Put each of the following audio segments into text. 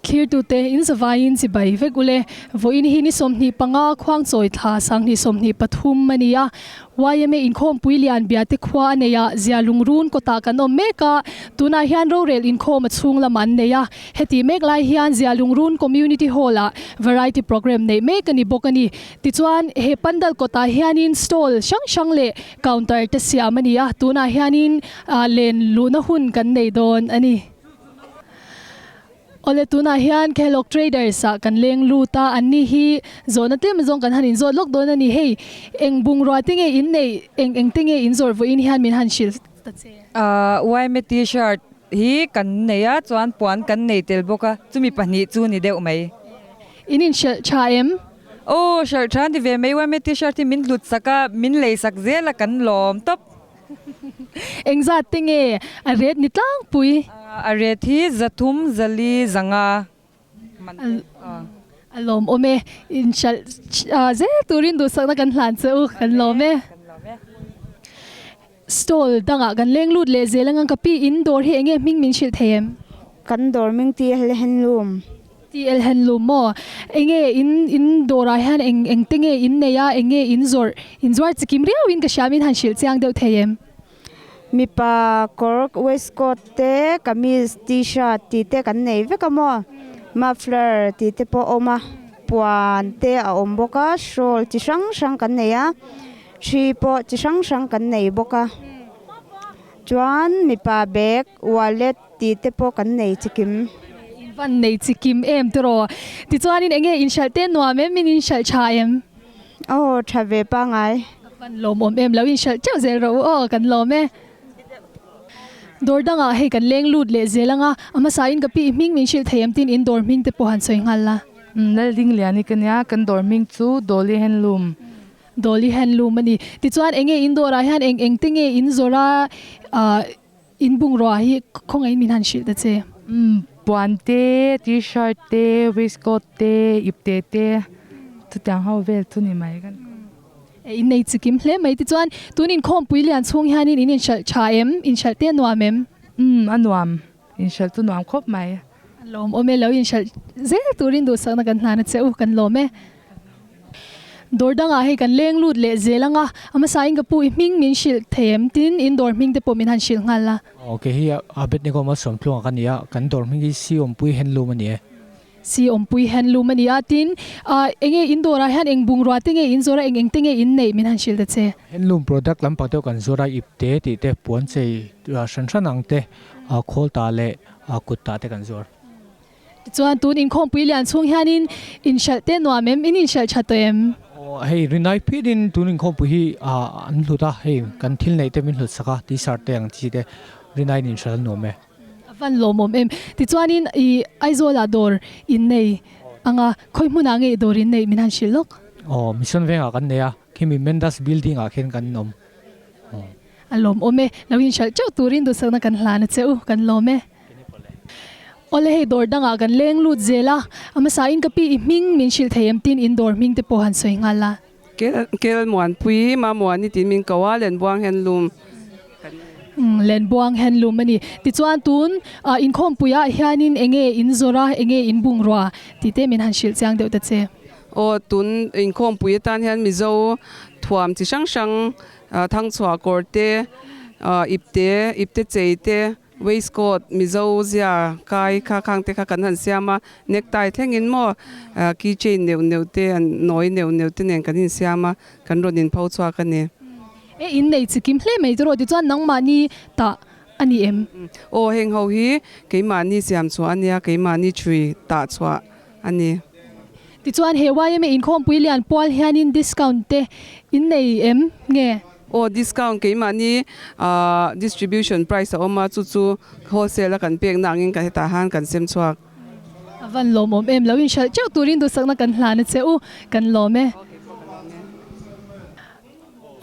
clear tu te in zavain si bai ve gule vo in hi ni somni panga khwang choi tha sang ni somni pathum mania YMA in khom puilian biate khwa neya zia lungrun ko ta kan meka tuna hian ro rel in khom chung la man neya heti mek lai hian zia lungrun community hall a variety program nei mek ani bokani ti chuan he pandal ko ta hian in stall shang le counter te siamania tuna hian in len luna hun kan nei don ani ole tuna hian Kellogg Traders sa kan leng luta anni hi zona te mazong kan hanin zot lok don ani hei eng bung ro tinge in nei eng tinge in zor vo in hian min han shil ta che YMA t-shirt hi kan neya chuan puan kan nei tel boka chumi pani chu ni deuh mai inin cha em shirt than di ve mai YMA t-shirt min lut saka min lei sak zela kan lom top eng za tinge a red ni tlang pui a red hi zathum zali zanga alom ome in shal ze turin du sakna kan hlan che u kan lome stall danga kan leng lut le zelangang kapi indoor hi enge ming min shil them kan dor ming ti handloom TL handloom mo enge in dora han eng tinge in neya enge in zor chikim riaw in ka shamin han shil chiang deuh them mi pa kork waistcoat te kamis t-shirt ti te kan nei ve kamo muffler ti te po oma puan te a om boka shawl chi sang kan nei a thi po chi sang kan nei boka chuan mi pa bag wallet ti te po kan nei chikim van nei chikim em tro ti chuan in enge in shal te nuam min in shal cha em thave pa ngai van lom om em lo in shal cheu zel ro kan lom dordanga he kan leng lut le zelanga ama sain kapi ming min shil thayam tin indoor ming te pohan soi ngalla nal ding liani kanya kan dorming chu Dolly handloom ani ti chuan enge indoor a hian eng tinge in zora in bung ro hi khongai min han shil ta che puan te t-shirt te waistcoat te ipte te tu tang ho vel tu ni mai kan in nei chikim hle mai ti chuan tunin khom puilian chung hianin in shal cha em in shal te nuam em anuam in shal tu nuam khop mai lom ome lo in shal ze turin du sakna kan hlana cheu kan lome dordanga he kan leng lut le zelanga ama saing ka pu ming min shil them tin indoor ming te po min han shil ngala okay hi abet ne ko ma som thlong kan ya kan dor ming gi si om pui handloom ani si ompui handloom ani atin enge indora han eng bungrwa tinge inzora eng tinge in nei min han shil da che handloom product lam pa to kan zora ipte ti te puan chei san ang te khol ta le kut ta te kan zor chuan tun in khom puilian chung hianin in shal te nuamem in shal chatem hey rinai pidin tunin khom pu hi an hluta hey kan thil nei te min hlut saka t-shirt te ang chi te rinai nin shal no me van lomom em ti chuanin I aizola dor in nei anga khoi hmuna nge dor in nei min han shilok mission venga kan neya khimi mendas building a khen kan nom alom ome lawin shal chau turin du sakna kan hlana cheu kan lome ole he dor danga kan leng lut zela ama sain kapi ming min shil thayam tin indoor ming te pohan soi ngala kel muan pui ma muan ni tin min kawa len buang handloom len buang handloom ani ti chuan tun in khom puya hianin enge in zora enge in bungrwa ti te min han shil chang deuh ta che tun in khom pui tan hian mi zo thuam chi sang thang chwa korte ipte cheite waistcoat mi zo zia kai kha khang te kha kan han siama necktie thengin mo keychain neu te an noi neu te nen kan in siama kan ronin phau chwa kan ne in nei chikim hle mai ro ti chuan nang ma ni ta ani em heng ho hi keima ni siam chwa ania keima ni chui ta chwa ani ti chuan he YMA in khom puilian pol hianin discount te in nei em nge discount keima ni distribution price oma chu wholesale kan pek nangin ka heta han kan sem chuak van lomom em lawin shal chau turin du sakna kan hlana cheu kan lome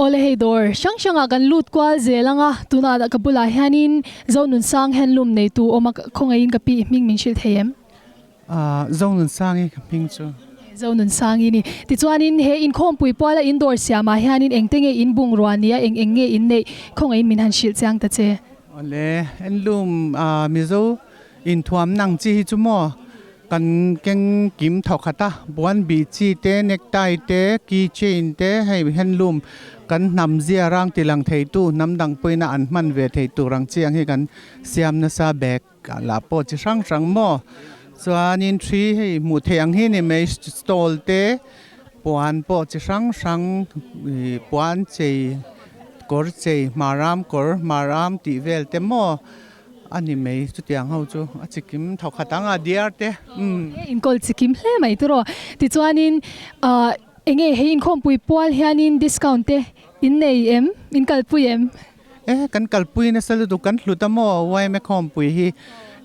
ole he dor shanga kan lut kwa zelanga tuna da kabula hianin zonun sang handloom nei tu oma khongain kapi ming min shil thayem zonun sangi kaping chu zonun sangi ni ti chuanin he in khom pui pawla indoor siama hianin engtenge in bungrwania enge in nei khongain min han shil chang ta che ole handloom mizo in thuam nang chi chu mo กันเก่งกิมถอกขตาบวนบีจีเตเน็กไตเตกีเชนเตให้เห็นลุมกันนำเสียร่างติลังเทตูน้ำดังปุยน่าอันมันเวเทตูรังเจียงให้กันเสียมนาซาแบกลาโปจะช่างสังโมส่วนนินทรีให้หมู่เทียงให้เนี่ยไม่สโตลเตปวนโปจะช่างสังปวนเจกอร์เจมารามกอร์มารามติเวลเตโมอันนี้ไม่สุดอย่างเขาจูอาจิกิมถอกขตังอาเดียร์เตอินกอลจิกิมเล่ไหมตัวติจวนินเองให้อินคอมปุยปัวเฮียนินดิสคาวน์เตอินเนยอินกัลปุยกันกัลปุยนะสลุดุกันหลุดโมไว้ไม่คอมปุยฮี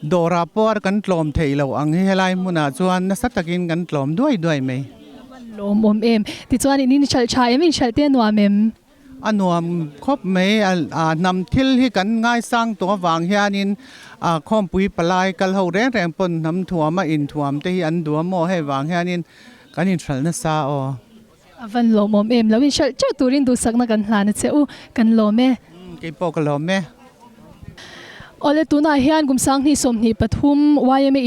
โดราปอร์กันกลอมเทยเราอังเฮลัยมุนาจวนนะสัตกินกันกลอมด้วยไหมลมติจวนินนินชัลชายมินชัลเตนัวเมมอันนวมครบไม่นำทิลให้กันง่ายสร้างตัววางเฮียนินคอมปุยปลายกัลเขาแรงปนน้ำถั่วมาอินถั่วแต่อันดัวโมให้วางเฮียนินกันอินชัลนะซาอวันลมแล้ววินชัลเจ้าตูรินดูสักนักกันหลานเจ้ากันลมกี่ปอกลมโอเลตุนาเฮียนกุมสังนี่สมนี่ปฐุมวายไม่